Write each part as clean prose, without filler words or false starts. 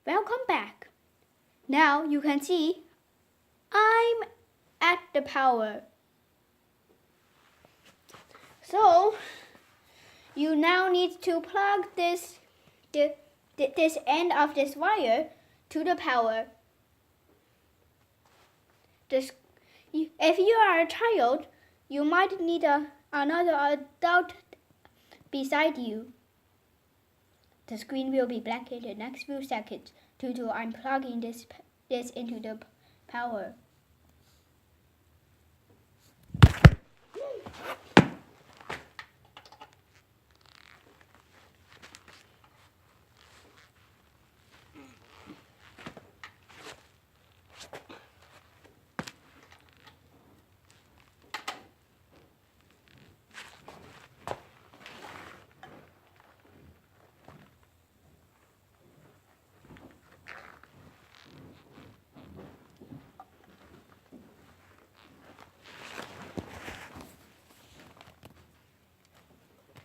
Welcome back. Now you can see I'm at the power. So you now need to plug this end of this wire to the power. If you are a child, you might need another adult beside you. The screen will be black in the next few seconds due to I'm plugging this into the power.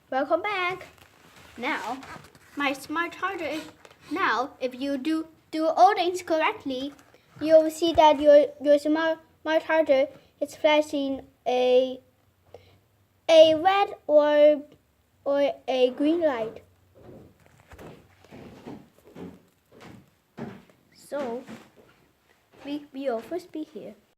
Welcome back. Now, my smart charger is now. If you do all things correctly, you'll see that your smart charger is flashing a red or a green light. So we will first be here.